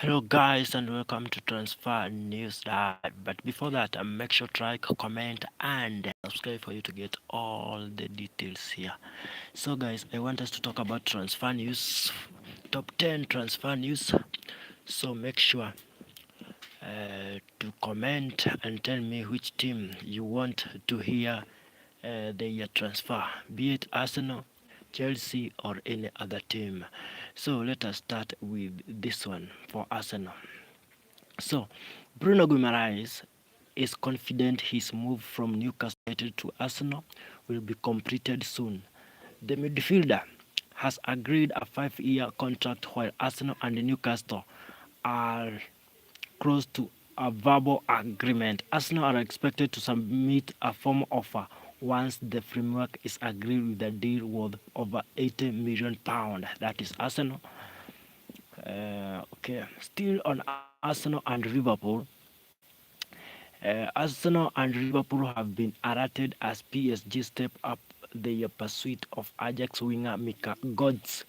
Hello guys and welcome to Transfer News Live. But before that, make sure to like, comment and subscribe for you to get all the details here. So guys, I want us to talk about transfer news, top 10 transfer news. So make sure to comment and tell me which team you want to hear their transfer, be it Arsenal, Chelsea or any other team. So let us start with this one for Arsenal. So, Bruno Guimaraes is confident his move from Newcastle United to Arsenal will be completed soon. The midfielder has agreed a 5-year contract while Arsenal and Newcastle are close to a verbal agreement. Arsenal are expected to submit a formal offer once the framework is agreed with a deal worth over £80 million. That is Arsenal. Okay, still on Arsenal and Liverpool. Arsenal and Liverpool have been alerted as PSG step up their pursuit of Ajax winger Mika Godz.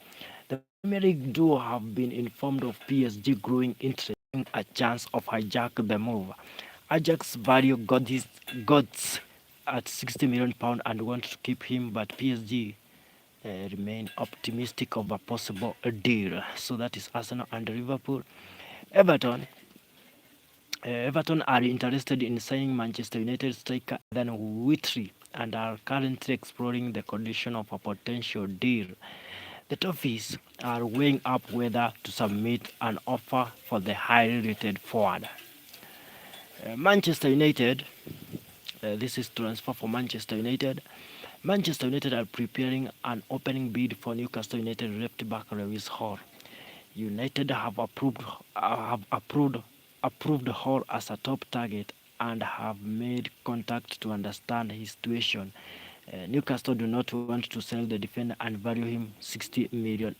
The Premier League duo have been informed of PSG growing interest in a chance of hijack the move. Ajax value Godz at £60 million and want to keep him, but PSG remain optimistic of a possible deal. So that is Arsenal and Liverpool. Everton Everton are interested in signing Manchester United striker Ethan Whitry and are currently exploring the condition of a potential deal. The Toffees are weighing up whether to submit an offer for the highly rated forward. Manchester United, this is transfer for Manchester United. Manchester United are preparing an opening bid for Newcastle United left back Lewis Hall. United have approved Hall as a top target and have made contact to understand his situation. Newcastle do not want to sell the defender and value him £60 million.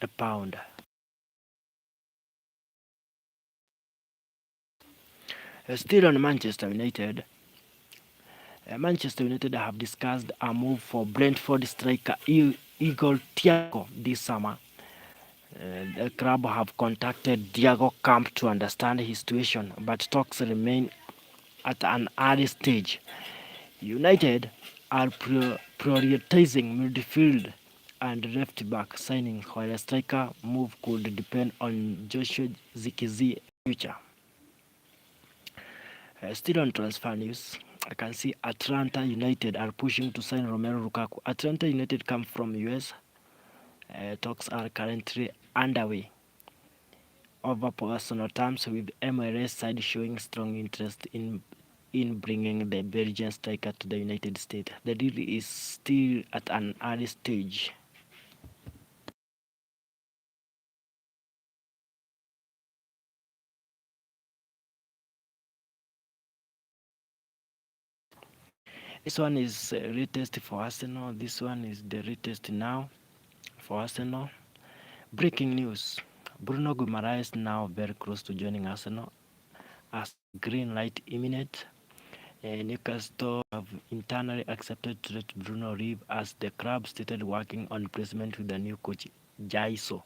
Still on Manchester United, Manchester United have discussed a move for Brentford striker Igor Thiago this summer. The club have contacted Diego Camp to understand his situation, but talks remain at an early stage. United are prioritizing midfield and left back signing, while a striker move could depend on Joshua Zikizi's future. Still on transfer news, I can see Atlanta United are pushing to sign Romelu Lukaku. Atlanta United come from US. Talks are currently underway over personal terms, with MLS side showing strong interest in bringing the Belgian striker to the United States. The deal is still at an early stage. This one is latest for Arsenal. This one is the latest now for Arsenal. Breaking news. Bruno Guimaraes now very close to joining Arsenal as green light imminent. Newcastle have internally accepted to let Bruno leave as the club started working on placement with the new coach Jaiso.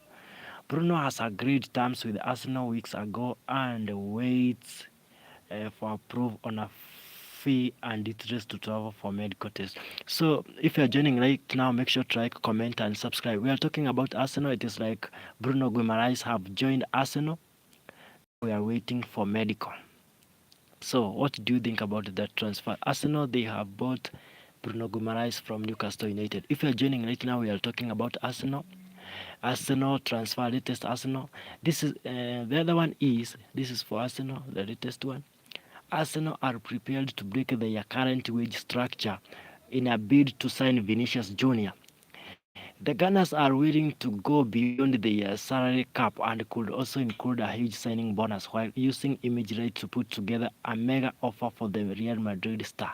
Bruno has agreed terms with Arsenal weeks ago and waits for approval on a fee and details to travel for medical tests. So if you're joining right now, make sure to like, comment and subscribe. We are talking about Arsenal. It is like Bruno Guimaraes have joined Arsenal. We are waiting for medical. So what do you think about that transfer? Arsenal, they have bought Bruno Guimaraes from Newcastle United. If you're joining right now, we are talking about Arsenal. Arsenal transfer, latest Arsenal. This is the other one is this is for Arsenal, the latest one. Arsenal are prepared to break their current wage structure in a bid to sign Vinicius Junior. The Gunners are willing to go beyond the salary cap and could also include a huge signing bonus while using imagery to put together a mega offer for the Real Madrid star.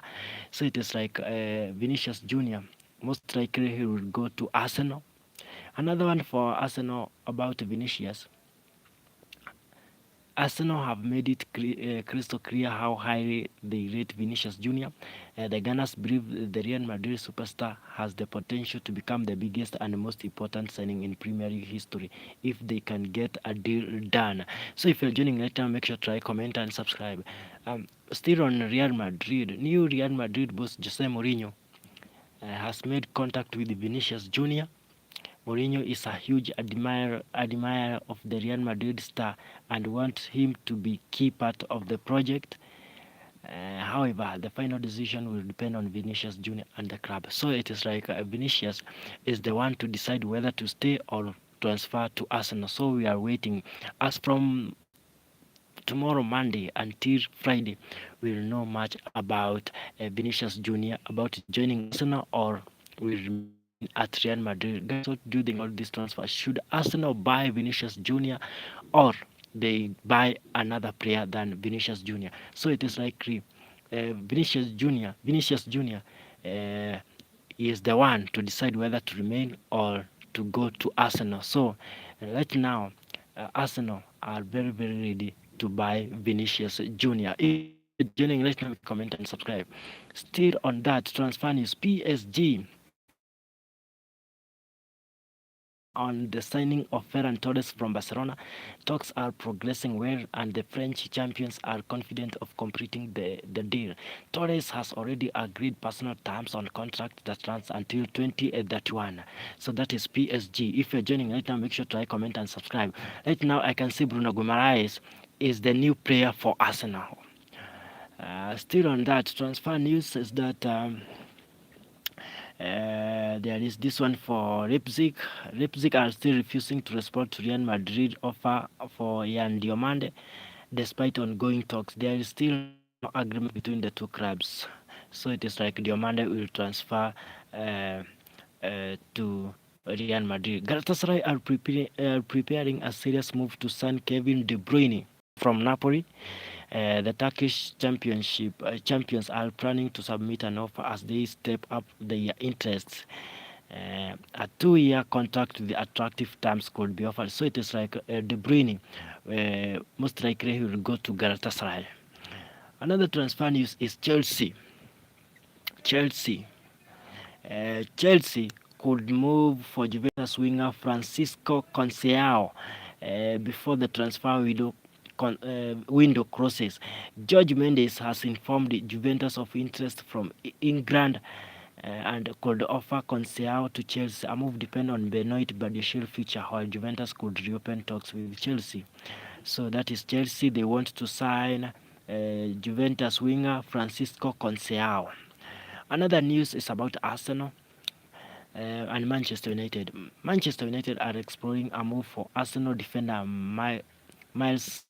So it is like Vinicius Junior. Most likely he will go to Arsenal. Another one for Arsenal about Vinicius. Arsenal have made it crystal clear how highly they rate Vinicius Junior. The Gunners believe the Real Madrid superstar has the potential to become the biggest and most important signing in Premier League history if they can get a deal done. So if you're joining right now, make sure to like, comment, and subscribe. Still on Real Madrid, new Real Madrid boss Jose Mourinho has made contact with Vinicius Junior. Mourinho is a huge admirer of the Real Madrid star and wants him to be key part of the project. However, the final decision will depend on Vinicius Junior and the club. So it is like Vinicius is the one to decide whether to stay or transfer to Arsenal. So we are waiting. As from tomorrow, Monday, until Friday, we'll know much about Vinicius Junior, about joining Arsenal or will remain at Real Madrid. Guys, what do you think about this transfer? Should Arsenal buy Vinicius Junior or they buy another player than Vinicius Junior? So it is likely Vinicius Junior is the one to decide whether to remain or to go to Arsenal. So right now, Arsenal are very, very ready to buy Vinicius Junior. If you're joining, let me comment and subscribe. Still on that transfer news, PSG on the signing of Ferran Torres from Barcelona. Talks are progressing well and the French champions are confident of completing the deal. Torres has already agreed personal terms on contract that runs until 2031. So that is PSG. If you're joining right now, make sure to like, comment, and subscribe. Right now, I can see Bruno Guimaraes is the new player for Arsenal. Still on that transfer news is that there is this one for Leipzig. Leipzig are still refusing to respond to Real Madrid offer for Yan Diomande, despite ongoing talks. There is still no agreement between the two clubs, so it is like Diomande will transfer to Real Madrid. Galatasaray are preparing a serious move to sign Kevin De Bruyne from Napoli. The Turkish champions are planning to submit an offer as they step up their interests. A 2-year contract with the attractive terms could be offered. So it is like De Bruyne, most likely he will go to Galatasaray. Another transfer news is Chelsea. Chelsea could move for Juventus winger Francisco Conceição before the transfer window crosses. Jorge Mendes has informed Juventus of interest from England and could offer Conceição to Chelsea. A move depends on Benoit Badiashiel's future, while Juventus could reopen talks with Chelsea. So that is Chelsea. They want to sign Juventus winger Francisco Conceição. Another news is about Arsenal and Manchester United. Manchester United are exploring a move for Arsenal defender Miles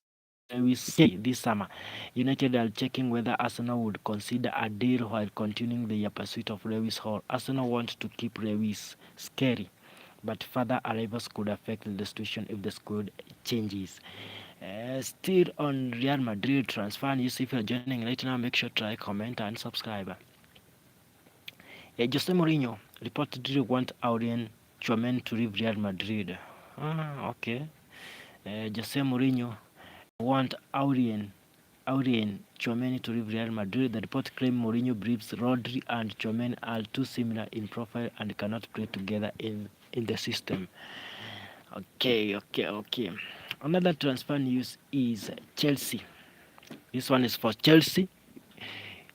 Lewis this summer. United are checking whether Arsenal would consider a deal while continuing their pursuit of Lewis Hall. Arsenal want to keep Lewis scary, but further arrivals could affect the situation if the squad changes. Still on Real Madrid transfer news. If you're joining right now, make sure to like, comment, and subscribe. Jose Mourinho reportedly want Aurelien Tchouameni to leave Real Madrid. Okay. Jose Mourinho want Aurelien Tchouameni to leave Real Madrid. The report claims Mourinho believes Rodri and Tchouameni are too similar in profile and cannot play together in the system. Okay. Another transfer news is Chelsea. This one is for Chelsea.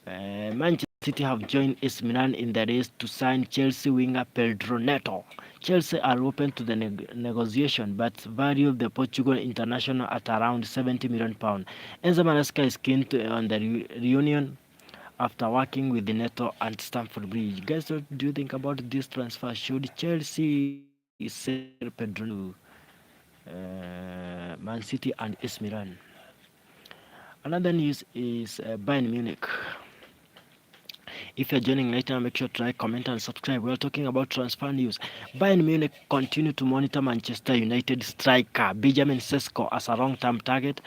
Manchester City have joined AC Milan in the race to sign Chelsea winger Pedro Neto. Chelsea are open to the negotiation but value the Portugal international at around £70 million. Enzo Maresca is keen on the reunion after working with the Neto at Stamford Bridge. Guys, what do you think about this transfer? Should Chelsea sell Pedro to Man City and AC Milan? Another news is Bayern Munich. If you're joining right now, make sure to like, comment, and subscribe. We're talking about transfer news. Bayern Munich continue to monitor Manchester United striker Benjamin Sesko as a long-term target.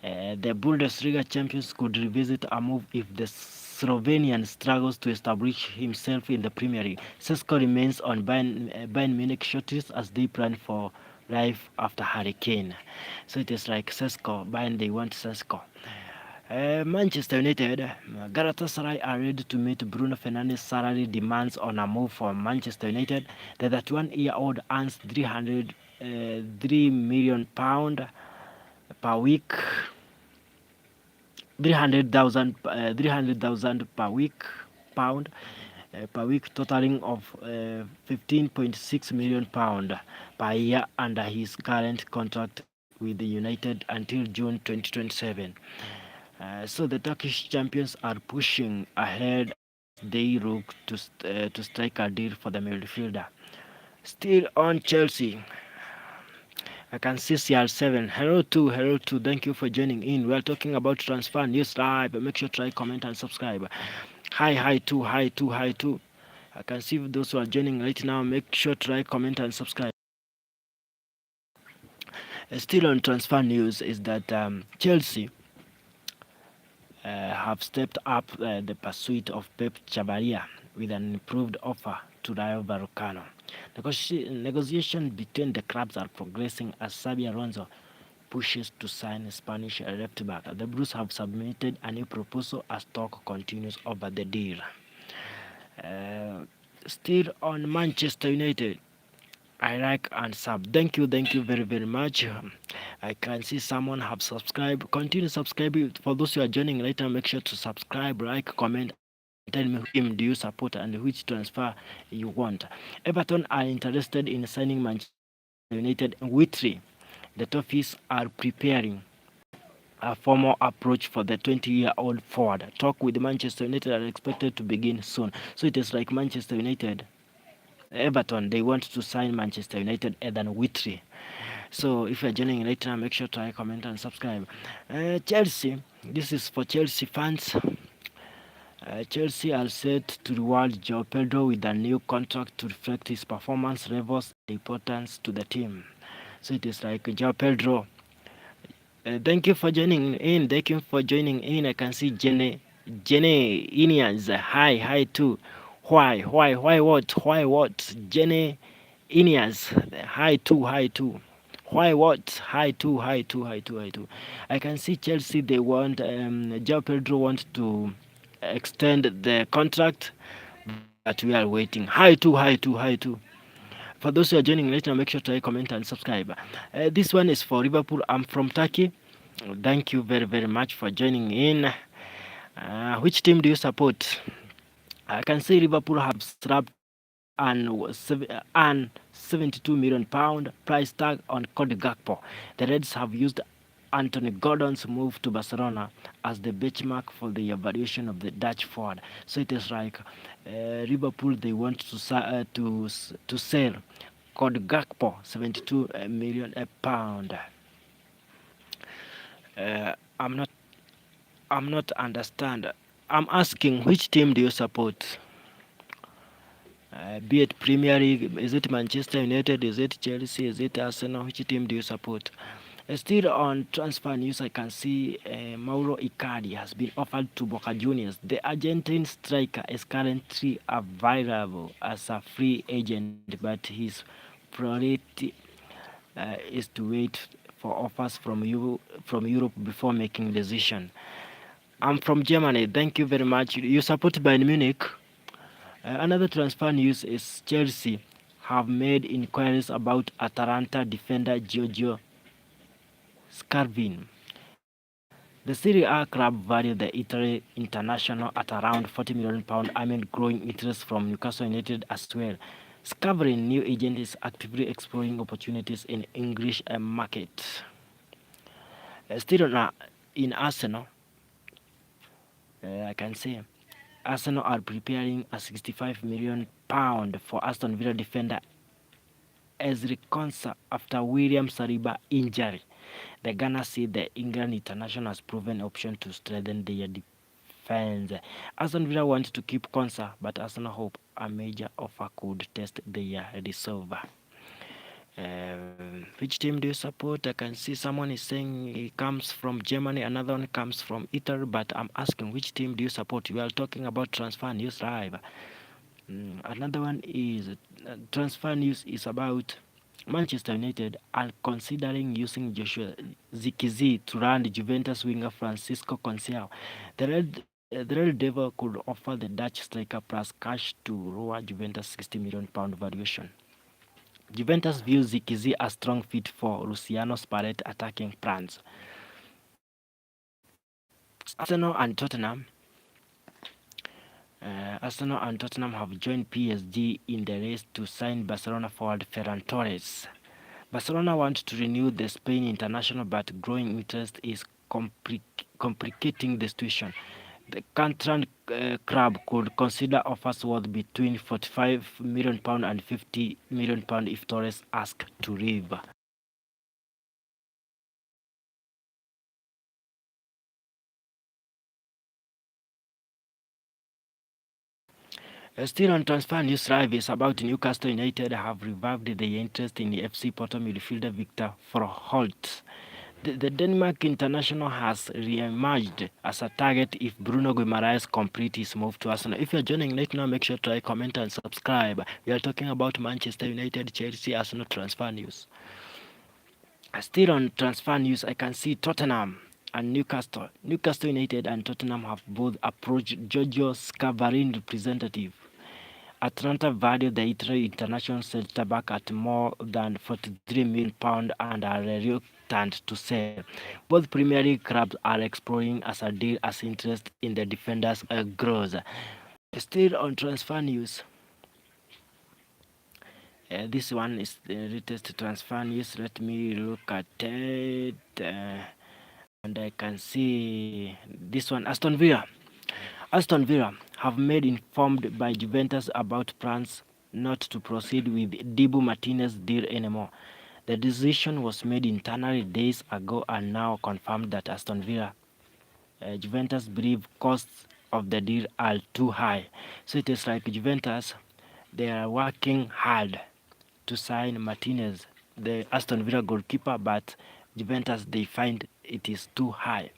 The Bundesliga champions could revisit a move if the Slovenian struggles to establish himself in the Premier League. Sesko remains on Bayern Munich shortlist as they plan for life after hurricane. So it is like Sesko, Bayern they want Sesko. Manchester United, Galatasaray are ready to meet Bruno Fernandes' salary demands on a move for Manchester United. The 31-year-old earns £3 million per week, 300,000 per week pound per week, totaling of £15.6 million per year under his current contract with the United until June 2027. So the Turkish champions are pushing ahead as they look to strike a deal for the midfielder. Still on Chelsea, I can see CR7. Hello to. Thank you for joining in. We are talking about transfer news live. Make sure to try, comment, and subscribe. Hi to. I can see those who are joining right now. Make sure to try, comment, and subscribe. Still on transfer news is that Chelsea have stepped up the pursuit of Pep Chavaria with an improved offer to Rayo Vallecano. Negotiations between the clubs are progressing as Xabi Alonso pushes to sign Spanish left back. The Blues have submitted a new proposal as talk continues over the deal. Still on Manchester United, I like and sub. Thank you very much. I can see someone have subscribed. Continue subscribing. For those who are joining later, make sure to subscribe, like, comment. Tell me which team do you support and which transfer you want. Everton are interested in signing Manchester United Witry. The Toffees are preparing a formal approach for the 20-year-old forward. Talk with Manchester United are expected to begin soon. So it is like Manchester United, Everton, they want to sign Manchester United Eden Witry. So if you're joining later, make sure to like, comment, and subscribe. Chelsea, this is for Chelsea fans. Chelsea are set to reward João Pedro with a new contract to reflect his performance levels and importance to the team. So it is like João Pedro. Thank you for joining in. I can see Jenny Inians. Hi too. Why what? Jenny Inians. Hi too. Why what? Hi too. I can see Chelsea. They want João Pedro want to extend the contract, but we are waiting. Hi too. For those who are joining later, make sure to like, comment, and subscribe. This one is for Liverpool. I'm from Turkey. Thank you very much for joining in. Which team do you support? I can see Liverpool have slapped and 72 million pound price tag on Cody Gakpo. The Reds have used Anthony Gordon's move to Barcelona as the benchmark for the evaluation of the Dutch forward. So it is like Liverpool, they want to sell Cody Gakpo 72 million pound. I'm not understand. I'm asking, which team do you support? Be it Premier League, is it Manchester United, is it Chelsea, is it Arsenal? Which team do you support? Still on transfer news, I can see Mauro Icardi has been offered to Boca Juniors. The Argentine striker is currently available as a free agent, but his priority is to wait for offers from Europe before making decision. I'm from Germany. Thank you very much. You support Bayern Munich. Another transfer news is Chelsea have made inquiries about Atalanta defender Giorgio Scarvin. The Serie A club valued the Italy international at around £40 million amid growing interest from Newcastle United as well. Scarvin, new agent, is actively exploring opportunities in English market. Still in Arsenal, I can say Arsenal are preparing a £65 million for Aston Villa defender Ezri Konsa after William Saliba injury. The Ghana see the England international as proven option to strengthen their defense. Aston Villa want to keep Konsa, but Arsenal hope a major offer could test their resolve. Which team do you support? I can see someone is saying he comes from Germany, another one comes from Italy, but I'm asking, which team do you support? We are talking about transfer news live. Another one is transfer news is about Manchester United are considering using Joshua Zirkzee to run the Juventus winger Francisco Conceição. The Red Devil could offer the Dutch striker plus cash to lower Juventus' £60 million valuation. Juventus views Zirkzee as strong fit for Luciano Spalletti attacking plans. Arsenal and Tottenham have joined PSG in the race to sign Barcelona forward Ferran Torres. Barcelona want to renew the Spain international, but growing interest is complicating the situation. The Catalan club could consider offers worth between £45 million and £50 million if Torres asked to leave. Still on transfer news, live is about Newcastle United have revived their interest in the FC Porto midfielder Victor Froholt. The Denmark international has re-emerged as a target if Bruno Guimaraes completes his move to Arsenal. If you're joining right now, make sure to like, comment, and subscribe. We are talking about Manchester United, Chelsea, Arsenal transfer news. Still on transfer news, I can see Tottenham and Newcastle. Newcastle United and Tottenham have both approached Giorgio Scavarin representative. Atlanta valued the Italy international centre back at more than £43 million and are reluctant to sell. Both Premier League clubs are exploring as a deal as interest in the defenders grows. Still on transfer news. This one is the latest transfer news. Let me look at it. And I can see this one. Aston Villa have made informed by Juventus about plans not to proceed with Dibu Martinez deal anymore. The decision was made internally days ago and now confirmed that Aston Villa, Juventus believe costs of the deal are too high. So it is like Juventus, they are working hard to sign Martinez, the Aston Villa goalkeeper, but Juventus, they find it is too high.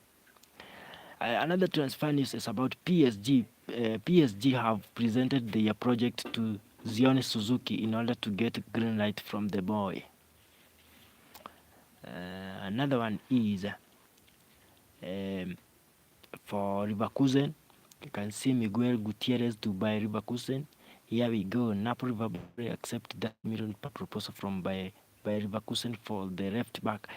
Another transfer news is about PSG. PSG have presented their project to Zion Suzuki in order to get green light from the boy. Another one is for Leverkusen. You can see Miguel Gutierrez to buy Leverkusen. Here we go. Napoli accept that million proposal from by Leverkusen for the left back.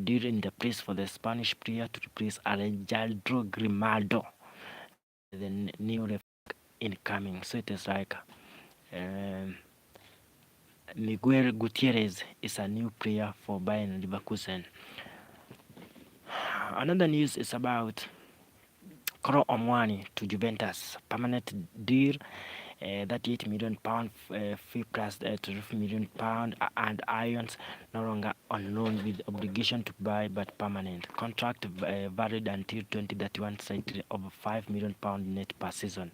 During the place for the Spanish player to replace Alejandro Grimaldo, the new left incoming. So it is like Miguel Gutierrez is a new player for Bayern Leverkusen. Another news is about Kolo Omwani to Juventus, permanent deal. £38 million fee plus £12 million and Irons no longer on loan with obligation to buy but permanent contract valid until 2031, slightly over £5 million net per season.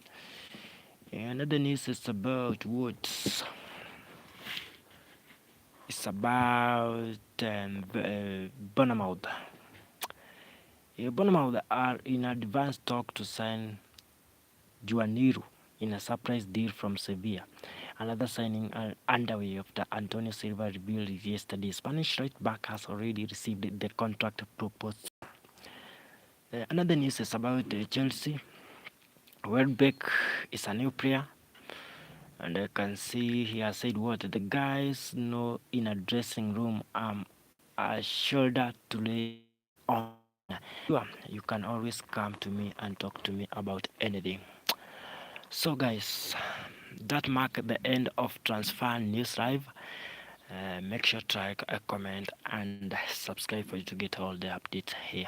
Another news is about what? It's about Bournemouth. Bournemouth are in advanced talk to sign João Niro in a surprise deal from Sevilla. Another signing underway after Antonio Silva revealed yesterday. Spanish right back has already received the contract proposed. Another news is about Chelsea. Welbeck is a new player, and I can see he has said what the guys know in a dressing room. A shoulder to lay on. You can always come to me and talk to me about anything. So guys, that marks the end of Transfer News Live. Make sure to like, comment, and subscribe for you to get all the updates here.